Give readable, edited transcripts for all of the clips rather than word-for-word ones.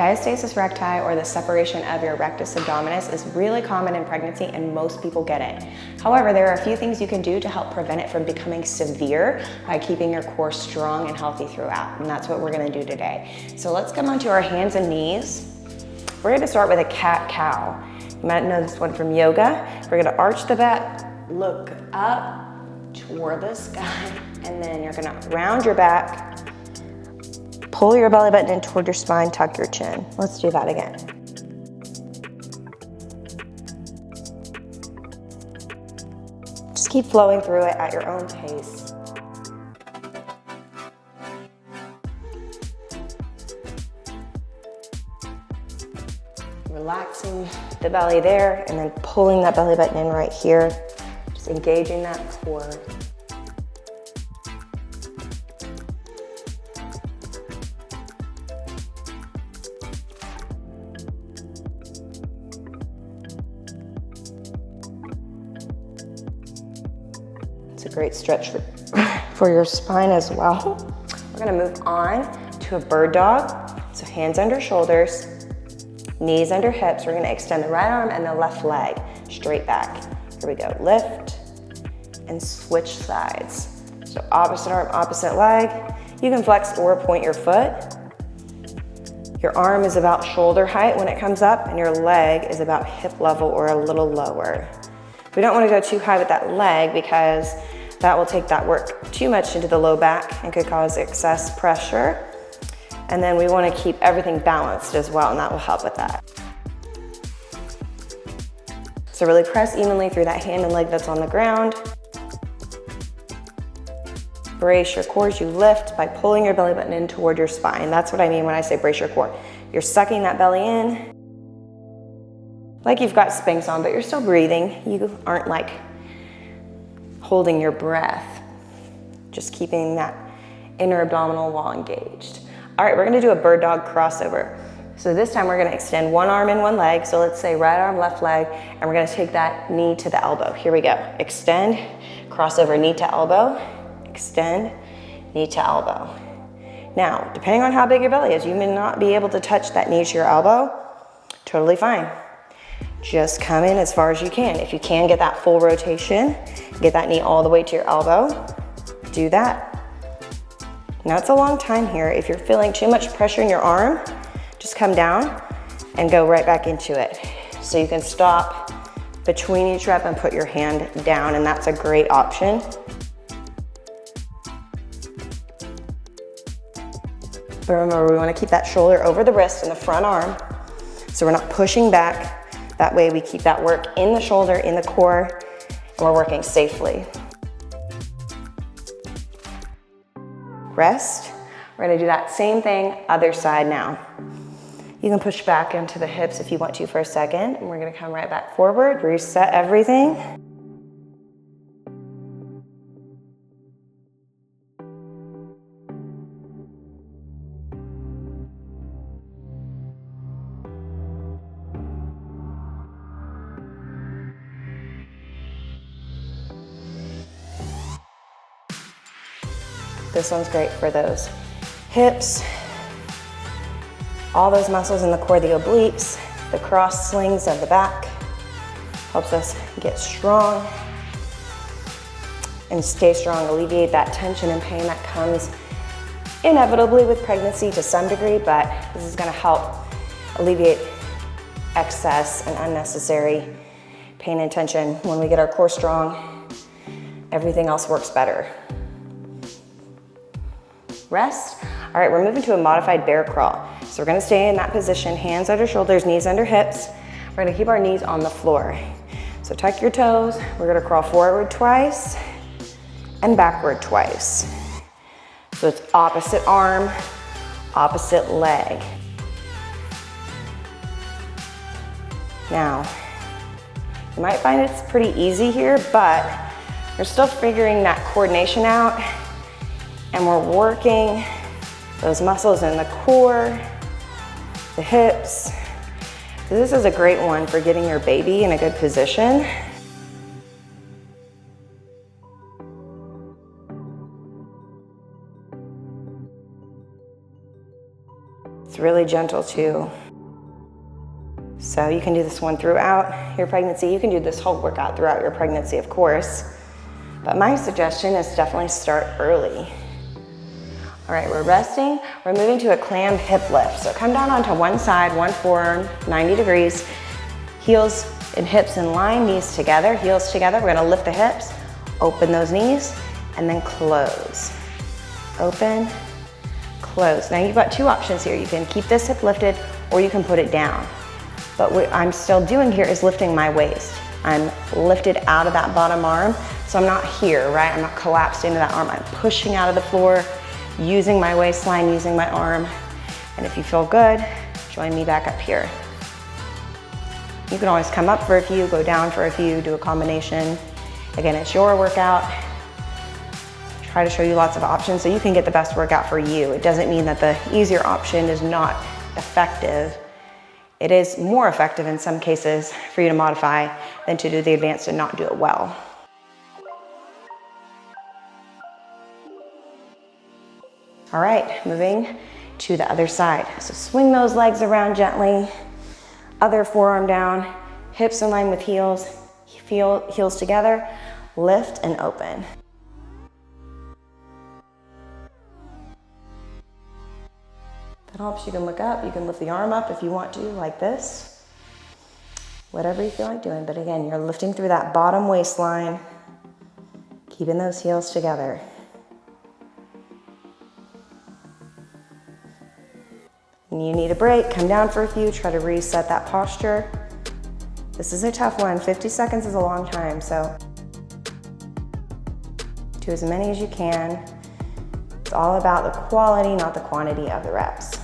Diastasis recti, or the separation of your rectus abdominis, is really common in pregnancy and most people get it. However, there are a few things you can do to help prevent it from becoming severe by keeping your core strong and healthy throughout, and that's what we're gonna do today. So let's come onto our hands and knees. We're gonna start with a cat-cow. You might know this one from yoga. We're gonna arch the back, look up toward the sky, and then you're gonna round your back, pull your belly button in toward your spine, tuck your chin. Let's do that again. Just keep flowing through it at your own pace. Relaxing the belly there, and then pulling that belly button in right here. Just engaging that core. It's a great stretch for your spine as well. We're gonna move on to a bird dog. So hands under shoulders, knees under hips. We're gonna extend the right arm and the left leg straight back. Here we go, lift and switch sides. So opposite arm, opposite leg. You can flex or point your foot. Your arm is about shoulder height when it comes up, and your leg is about hip level or a little lower. We don't want to go too high with that leg because that will take that work too much into the low back and could cause excess pressure. And then we want to keep everything balanced as well, and that will help with that. So really press evenly through that hand and leg that's on the ground. Brace your core as you lift by pulling your belly button in toward your spine. That's what I mean when I say brace your core. You're sucking that belly in, like you've got Spanx on, but you're still breathing. You aren't like holding your breath, just keeping that inner abdominal wall engaged. All right, we're gonna do a bird dog crossover. So this time we're gonna extend one arm and one leg. So let's say right arm, left leg, and we're gonna take that knee to the elbow. Here we go. Extend, crossover, knee to elbow, extend, knee to elbow. Now, depending on how big your belly is, you may not be able to touch that knee to your elbow. Totally fine. Just come in as far as you can. If you can get that full rotation, get that knee all the way to your elbow, do that. Now it's a long time here. If you're feeling too much pressure in your arm, just come down and go right back into it. So you can stop between each rep and put your hand down, and that's a great option. But remember, we want to keep that shoulder over the wrist and the front arm, so we're not pushing back. That way we keep that work in the shoulder, in the core, and we're working safely. Rest. We're gonna do that same thing, other side now. You can push back into the hips if you want to for a second, and we're gonna come right back forward, reset everything. This one's great for those hips, all those muscles in the core, the obliques, the cross slings of the back. Helps us get strong and stay strong, alleviate that tension and pain that comes inevitably with pregnancy to some degree, but this is gonna help alleviate excess and unnecessary pain and tension. When we get our core strong, everything else works better. Rest. All right, we're moving to a modified bear crawl. So we're gonna stay in that position, hands under shoulders, knees under hips. We're gonna keep our knees on the floor. So tuck your toes. We're gonna crawl forward twice and backward twice. So it's opposite arm, opposite leg. Now, you might find it's pretty easy here, but you're still figuring that coordination out, and we're working those muscles in the core, the hips. This is a great one for getting your baby in a good position. It's really gentle too. So you can do this one throughout your pregnancy. You can do this whole workout throughout your pregnancy, of course. But my suggestion is definitely start early. All right, we're resting. We're moving to a clam hip lift. So come down onto one side, one forearm, 90 degrees. Heels and hips in line, knees together, heels together. We're gonna lift the hips, open those knees, and then close. Open, close. Now you've got two options here. You can keep this hip lifted or you can put it down. But what I'm still doing here is lifting my waist. I'm lifted out of that bottom arm, so I'm not here, right? I'm not collapsed into that arm. I'm pushing out of the floor, using my waistline, using my arm. And if you feel good, join me back up here. You can always come up for a few, go down for a few, do a combination. Again, it's your workout. Try to show you lots of options so you can get the best workout for you. It doesn't mean that the easier option is not effective. It is more effective in some cases for you to modify than to do the advanced and not do it well. All right, moving to the other side. So swing those legs around gently, other forearm down, hips in line with heels, heels together, lift and open. That helps. You can look up, you can lift the arm up if you want to, like this. Whatever you feel like doing, but again, you're lifting through that bottom waistline, keeping those heels together. And you need a break, come down for a few, try to reset that posture. This is a tough one, 50 seconds is a long time, so do as many as you can. It's all about the quality, not the quantity of the reps.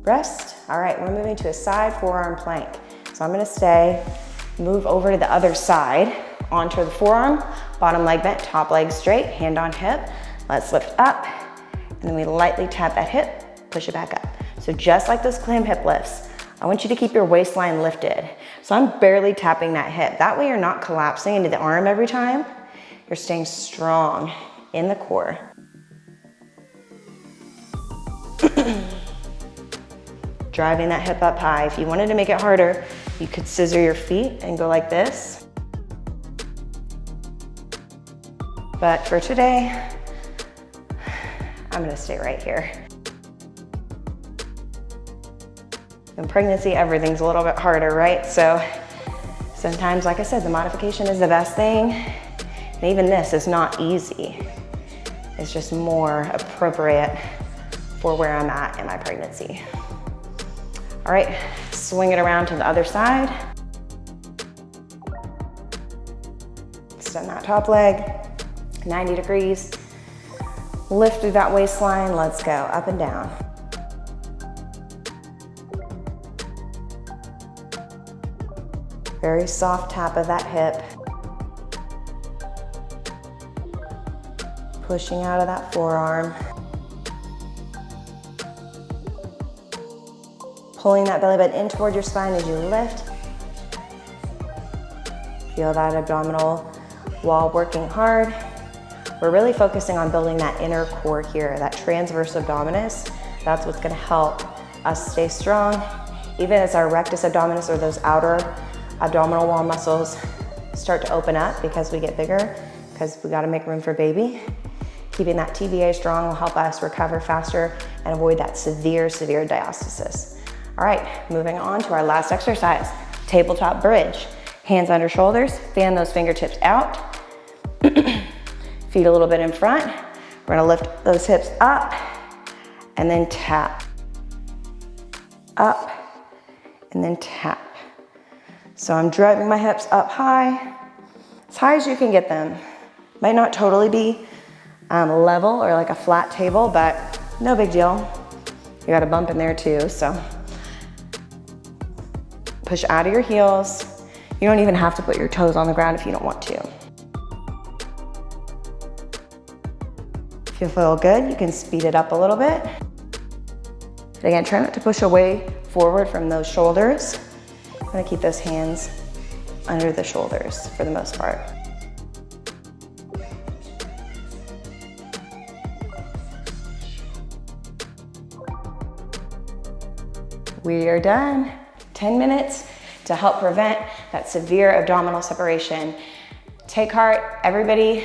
Rest. All right, we're moving to a side forearm plank. So I'm gonna stay, move over to the other side, onto the forearm, bottom leg bent, top leg straight, hand on hip. Let's lift up, and then we lightly tap that hip, push it back up. So just like those clam hip lifts, I want you to keep your waistline lifted. So I'm barely tapping that hip. That way you're not collapsing into the arm every time. You're staying strong in the core. Driving that hip up high. If you wanted to make it harder, you could scissor your feet and go like this. But for today, I'm gonna stay right here. In pregnancy, everything's a little bit harder, right? So sometimes, like I said, the modification is the best thing. And even this is not easy. It's just more appropriate for where I'm at in my pregnancy. All right, swing it around to the other side. Extend that top leg, 90 degrees. Lift through that waistline, let's go up and down. Very soft tap of that hip. Pushing out of that forearm. Pulling that belly button in toward your spine as you lift. Feel that abdominal wall working hard. We're really focusing on building that inner core here, that transverse abdominis. That's what's gonna help us stay strong, even as our rectus abdominis, or those outer abdominal wall muscles, start to open up because we get bigger, because we gotta make room for baby. Keeping that TVA strong will help us recover faster and avoid that severe diastasis. All right, moving on to our last exercise, tabletop bridge. Hands under shoulders, fan those fingertips out. Feet a little bit in front. We're gonna lift those hips up and then tap. Up and then tap. So I'm driving my hips up high, as high as you can get them. Might not totally be level or like a flat table, but no big deal. You got a bump in there too, so. Push out of your heels. You don't even have to put your toes on the ground if you don't want to. If you feel good, you can speed it up a little bit. But again, try not to push away forward from those shoulders. I'm gonna keep those hands under the shoulders for the most part. We are done. 10 minutes to help prevent that severe abdominal separation. Take heart, everybody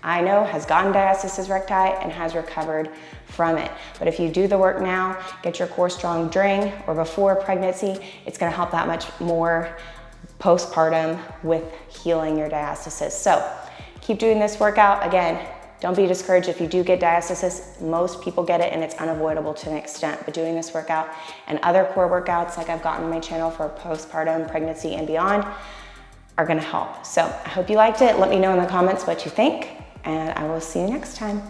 I know has gotten diastasis recti and has recovered from it. But if you do the work now, get your core strong during or before pregnancy, it's gonna help that much more postpartum with healing your diastasis. So keep doing this workout. Again, don't be discouraged if you do get diastasis. Most people get it and it's unavoidable to an extent, but doing this workout and other core workouts like I've got on my channel for postpartum, pregnancy, and beyond are gonna help. So I hope you liked it. Let me know in the comments what you think, and I will see you next time.